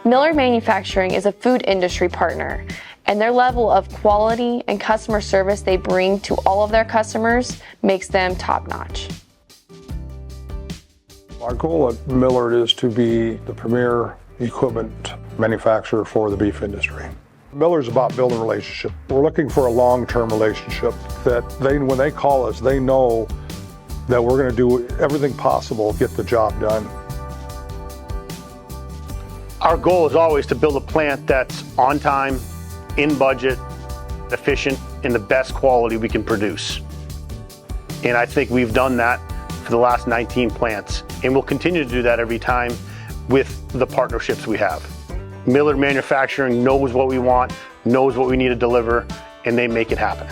Millard Manufacturing is a food industry partner, and their level of quality and customer service they bring to all of their customers makes them top-notch. Our goal at Millard is to be the premier equipment manufacturer for the beef industry. Millard's about building a relationship. We're looking for a long-term relationship that when they call us, they know that we're going to do everything possible to get the job done. Our goal is always to build a plant that's on time, in budget, efficient, and the best quality we can produce. And I think we've done that for the last 19 plants, and we'll continue to do that every time with the partnerships we have. Millard Manufacturing knows what we want, knows what we need to deliver, and they make it happen.